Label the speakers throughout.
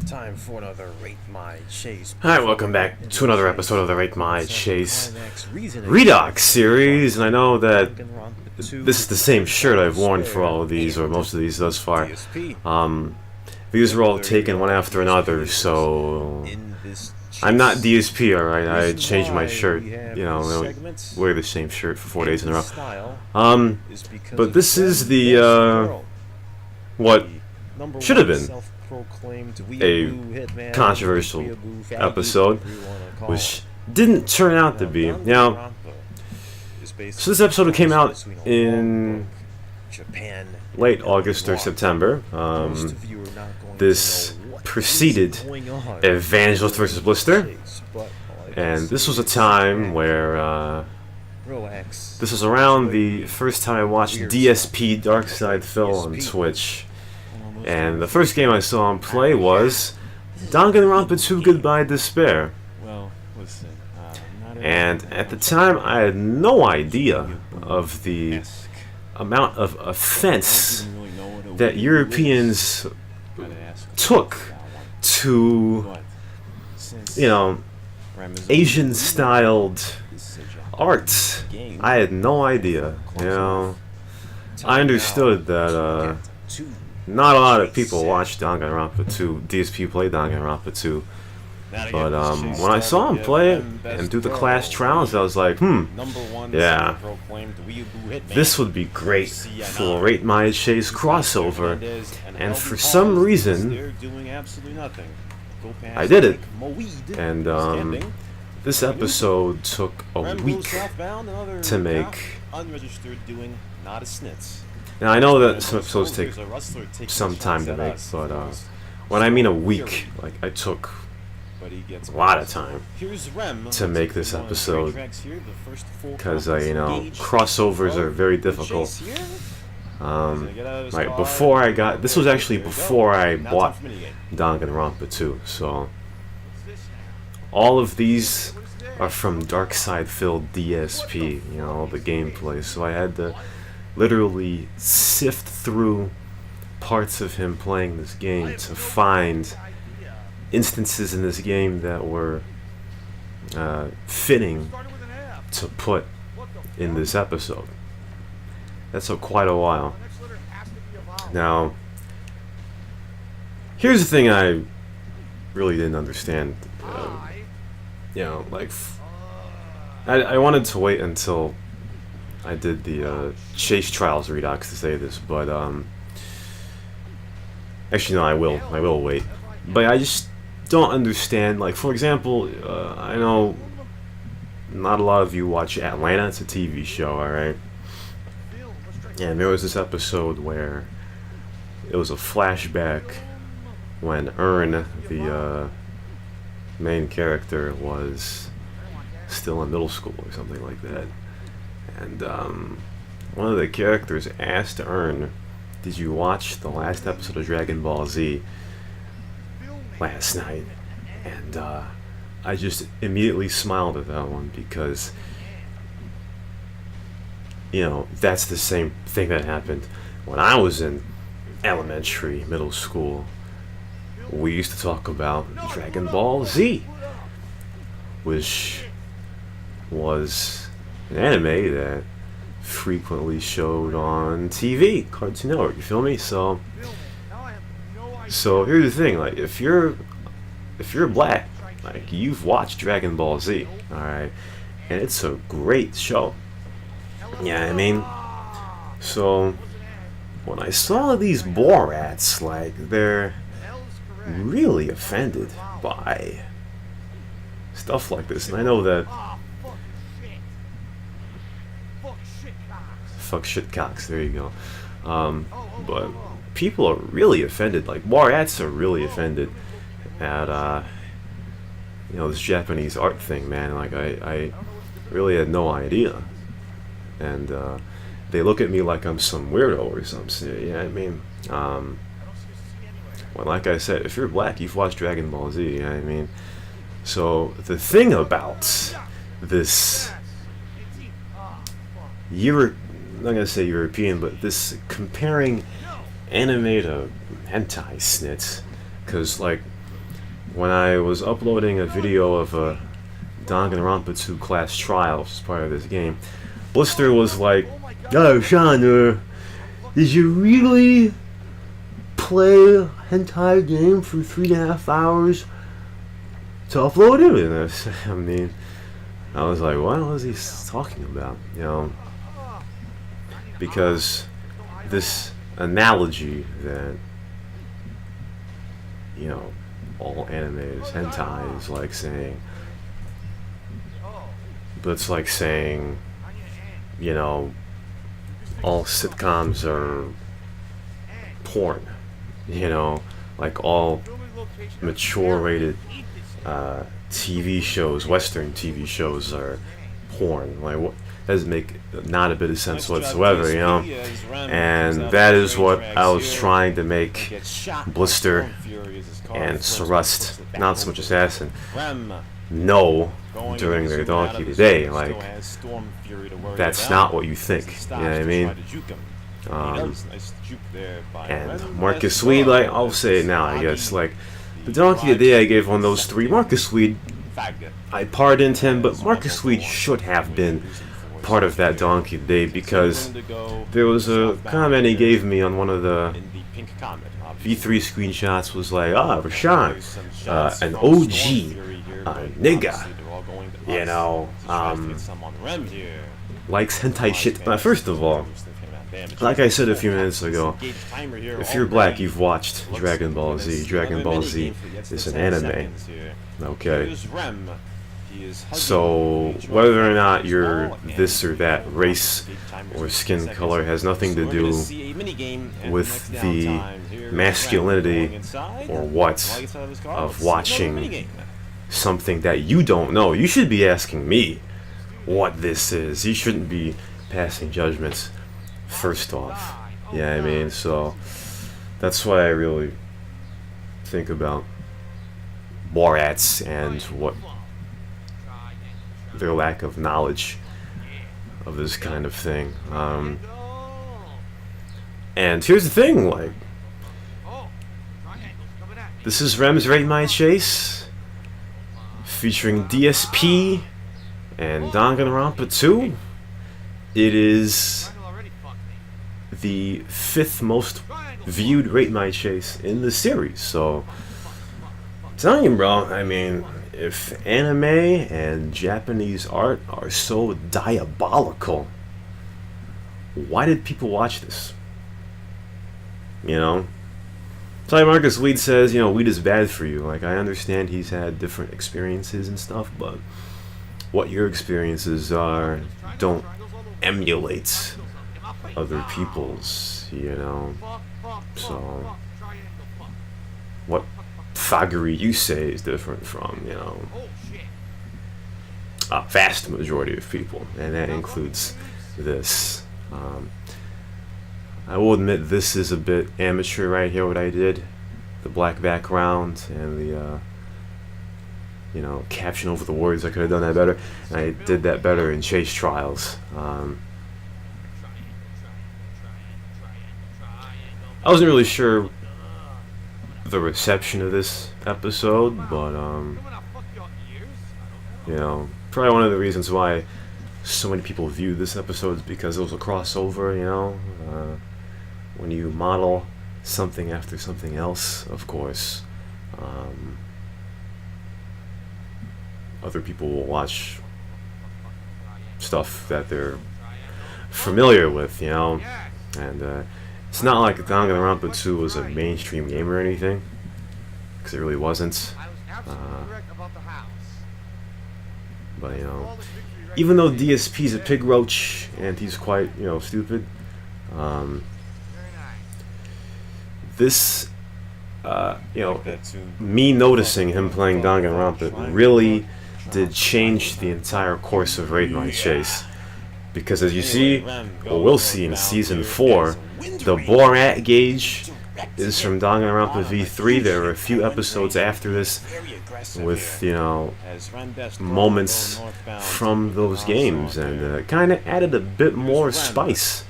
Speaker 1: Time for another Rate My Chase.
Speaker 2: Hi, welcome back to another episode of the Rate My Chase Redox series, and I know that this is the same shirt I've worn for all of these, or most of these thus far. These are all taken one after another, so I'm not DSP, alright? I changed my shirt, you know, I don't wear the same shirt for 4 days in a row. But this is the, what should have been a controversial episode, which didn't turn out to be. Now, so this episode came out in late August or September. This preceded Evangelist vs. Blister, and this was a time where this was around the first time I watched DSP Dark Side Phil on Twitch. And the first game I saw him play was Danganronpa 2 Goodbye Despair. And at the time, I had no idea of the amount of offense that Europeans took to, you know, Asian-styled art. I had no idea, you know. I understood that, not a lot of people watch Danganronpa 2, DSP play Danganronpa 2, but when I saw him play it and do the class trials, I was like, yeah, this would be great for Rate My Chase crossover, and for some reason, I did it, and this episode took a week to make. Now, I know that some episodes take some time to make, but when I mean a week, like, I took a lot of time to make this episode, because, you know, crossovers are very difficult. Right, before I got, this was actually before I bought Danganronpa 2, so all of these are from Dark Side Phil DSP, you know, the gameplay, so I had to literally sift through parts of him playing this game to find instances in this game that were fitting to put in this episode. That took quite a while. Now, here's the thing I really didn't understand. You know, like, I wanted to wait until I did the Chase Trials Redox to say this, but actually no, I will wait. But I just don't understand, like, for example, I know not a lot of you watch Atlanta, it's a TV show, alright? And there was this episode where it was a flashback when Ern, the main character, was still in middle school or something like that. And one of the characters asked Ern, "Did you watch the last episode of Dragon Ball Z last night?" And I just immediately smiled at that one, because, you know, that's the same thing that happened when I was in elementary, middle school. We used to talk about Dragon Ball Z, which was an anime that frequently showed on TV, Cartoon Network, you feel me? So here's the thing, like, if you're black, like, you've watched Dragon Ball Z, alright? And it's a great show. Yeah, I mean, so when I saw these Borats, like, they're really offended by stuff like this, and I know that fuck shit cocks, there you go. But people are really offended, like, Borats are really offended at you know, this Japanese art thing, man. Like, I really had no idea, and they look at me like I'm some weirdo or something. You know what I mean? Well, like I said, if you're black, you've watched Dragon Ball Z, you know what I mean? So the thing about this I'm not gonna say European, but this comparing anime to hentai snits, because, like, when I was uploading a video of a Danganronpa 2 class trial, which is part of this game, Blister was like, "Oh, Sean, did you really play a hentai game for 3.5 hours to upload it?" And I mean, I was like, what was he talking about? You know, because this analogy that, you know, all anime is hentai is like saying, but it's like saying, you know, all sitcoms are porn, you know, like all mature rated TV shows, Western TV shows are porn. Like, what doesn't make not a bit of sense whatsoever, you know. And that is what I was trying to make Blister and Sarust, not so much Assassin, know during their donkey today. Like, that's not what you think. You know what I mean? And Marcus Swede, like, I'll say it now, I guess. Like, the donkey today I gave on those 3. Marcus Swede, I pardoned him, but Marcus Swede should have been part of that donkey today, because there was a comment he gave me on one of the V3 screenshots, was like, Rashawn, an OG nigga, you know, likes hentai shit. First of all, like I said a few minutes ago, if you're black, you've watched Dragon Ball Z. Dragon Ball Z is an anime. Okay. So, whether or not you're this or that race or skin color has nothing to do with the masculinity or what of watching something that you don't know. You should be asking me what this is. You shouldn't be passing judgments first off. Yeah, I mean, so that's why I really think about Borats and what their lack of knowledge of this kind of thing. And here's the thing, like, this is Rem's Rate My Chase, featuring DSP and Danganronpa 2. It is the 5th most viewed Rate My Chase in the series. So, I'm telling you, bro, I mean, if anime and Japanese art are so diabolical, why did people watch this? You know? So like Marcus Weed says, you know, weed is bad for you. Like, I understand he's had different experiences and stuff, but what your experiences are don't emulate other people's, you know? So, what faggery you say is different from, you know, a vast majority of people, and that includes this. I will admit this is a bit amateur right here, what I did. The black background and the, you know, caption over the words. I could have done that better, and I did that better in Chase Trials. I wasn't really sure the reception of this episode, but you know, probably one of the reasons why so many people viewed this episode is because it was a crossover. You know, when you model something after something else, of course, other people will watch stuff that they're familiar with, you know, and it's not like Danganronpa 2 was a mainstream game or anything, because it really wasn't. But, you know, even though DSP's a pig roach and he's quite, you know, stupid, this, you know, me noticing him playing Danganronpa really did change the entire course of Raid My Chase. Because as you see, or will see in Season 4, the Borat gauge is from Danganronpa V3. There are a few episodes after this with, you know, moments from those games, and kind of added a bit more spice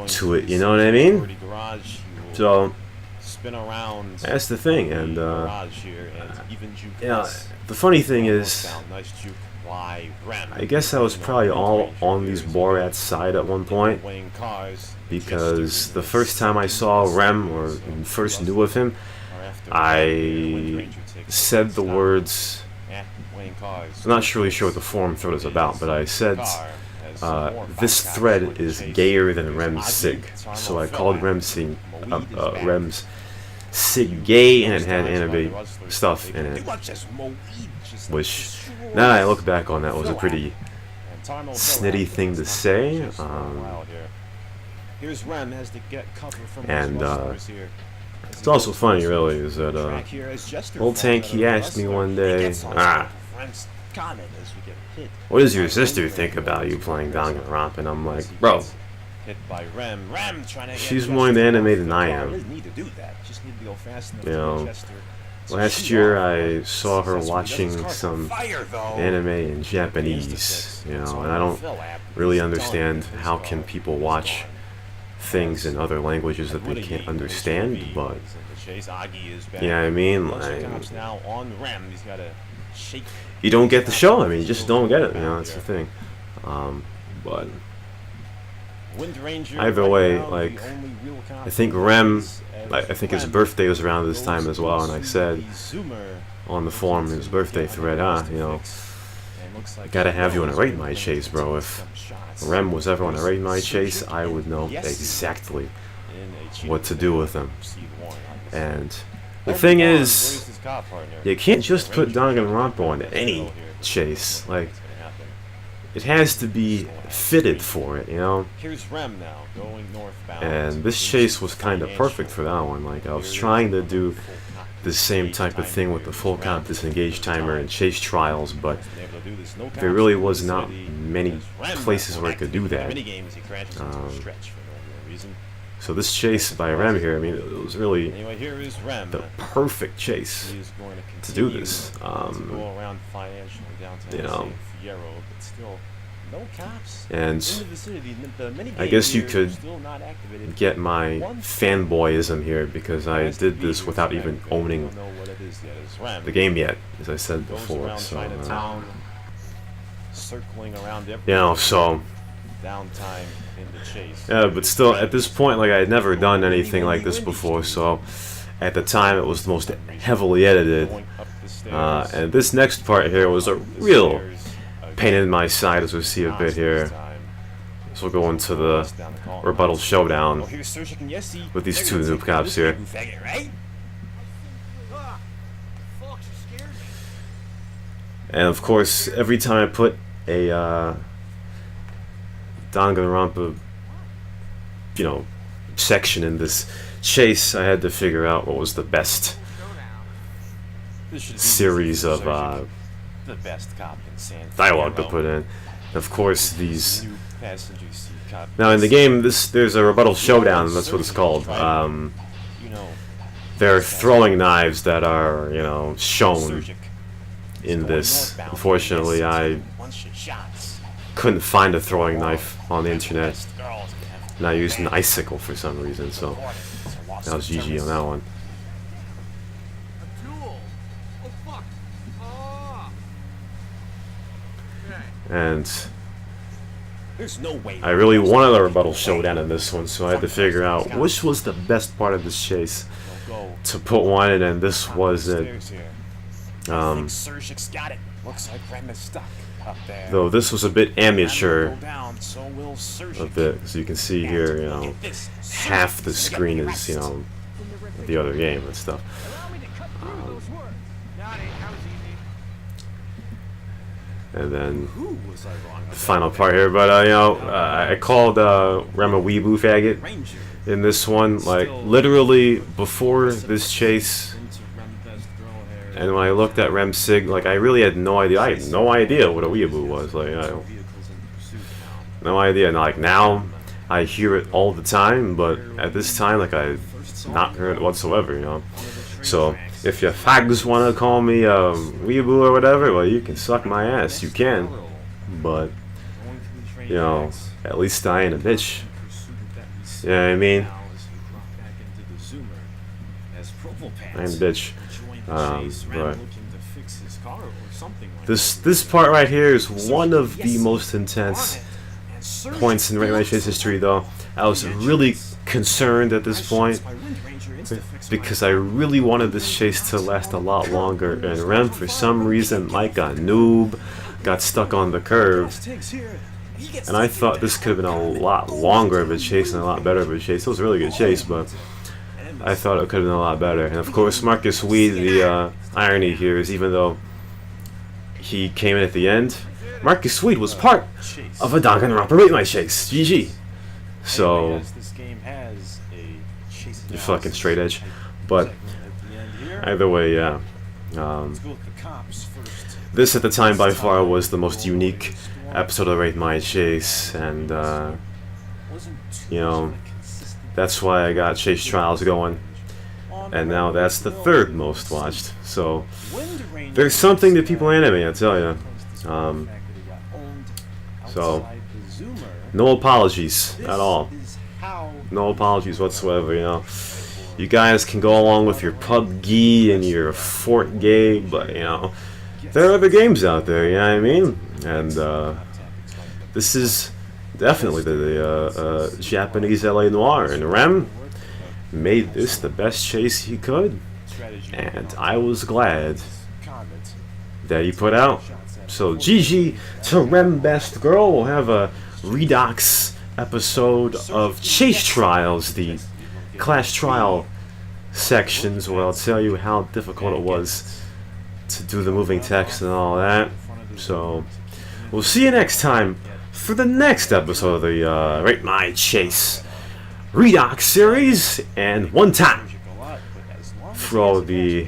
Speaker 2: to it, you know what I mean? So,
Speaker 1: been around.
Speaker 2: That's the thing, and
Speaker 1: yeah,
Speaker 2: the funny thing is, I guess I was probably all on these Borat's side at one point, because the first time I saw Rem, or first knew of him, I said the words, I'm not really sure what the forum thread is about, but I said, this thread is gayer than Rem's Sig. So I called Rem's Sig gay, and it had anime stuff in it. Which, now that I look back on, that was a pretty snitty thing to say. And it's also funny, really, is that old Tank, he asked me one day, what does your sister think about you playing Danganronpa? And I'm like, bro, she's more into anime than I am. You know, last year I saw her watching some anime in Japanese, you know, and I don't really understand how can people watch things in other languages that they can't understand, but you know what I mean? Like, you don't get the show. I mean, you just don't get it. You know, that's the thing. But either way, like, I think Rem, I think his birthday was around this time as well, and I said on the forum, his birthday thread, you know, gotta have you on a Rate My Chase, bro. If Rem was ever on a Rate My Chase, I would know exactly what to do with him. And the thing is, you can't just put Danganronpa on any chase. Like, it has to be fitted for it, you know? And this chase was kind of perfect for that one. Like, I was trying to do the same type of thing with the full comp disengage timer and chase trials, but there really was not many places where I could do that. So this chase by Rem here, I mean, it was really the perfect chase to do this. You know, and I guess you could get my fanboyism here, because I did this without even owning the game yet, as I said before. So, you know, so yeah, but still, at this point, like, I had never done anything like this before, so at the time it was the most heavily edited, and this next part here was a real pain in my side, as we see a bit here. So we'll go into the rebuttal showdown with these two noob cops here. And of course, every time I put a Danganronpa, you know, section in this chase, I had to figure out what was the best series of dialogue to put in. Of course, these. Now in the game, there's a rebuttal showdown. That's what it's called. There are throwing knives that are, you know, shown in this. Unfortunately, I couldn't find a throwing knife on the internet, and I used an icicle for some reason, so that was GG on that one. And I really wanted a rebuttal showdown in this one, so I had to figure out which was the best part of this chase to put one in, and this was it. Though this was a bit amateur, a bit, as you can see here, you know, half the screen is, you know, the other game and stuff. And then the final part here, but you know, I called Rem a weeboo faggot in this one, like literally before this chase. And when I looked at Rem Sig, like, I really had no idea. I had no idea what a weeaboo was. Like, no idea. And like now, I hear it all the time, but at this time, like, I've not heard it whatsoever. You know. So if you fags want to call me a weeaboo or whatever, well, you can suck my ass. You can, but you know, at least I ain't a bitch. You know what I mean? I am the bitch. But this part right here is one of the most intense points in Rate My Chase history, though. I was really concerned at this point because I really wanted this chase to last a lot longer, and Rem, for some reason, like a noob, got stuck on the curve. And I thought this could have been a lot longer of a chase and a lot better of a chase. It was a really good chase, but I thought it could have been a lot better. And of course, Marcus Weed, the irony here is, even though he came in at the end, Marcus Weed was part of a Danganronpa Rate My Chase. GG. So, you're fucking straight edge. But either way, yeah. This at the time by far was the most unique episode of Rate My Chase, and you know, that's why I got Chase Trials going, and now that's the third most watched. So there's something to people anime, I tell you. So no apologies at all. No apologies whatsoever. You know, you guys can go along with your PUBG and your Fort Gay, but you know, there are other games out there. You know what I mean? And this is definitely the Japanese LA Noir, and Rem made this the best chase he could, and I was glad that he put out. So GG to Rembestgirl. We'll have a Redox episode of Chase Trials, the Clash Trial sections, where I'll tell you how difficult it was to do the moving text and all that. So we'll see you next time for the next episode of the Rate My Chase Redox series, and one time for all the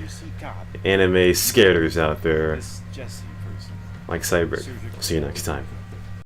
Speaker 2: anime skaters out there like Cyber. See you next time.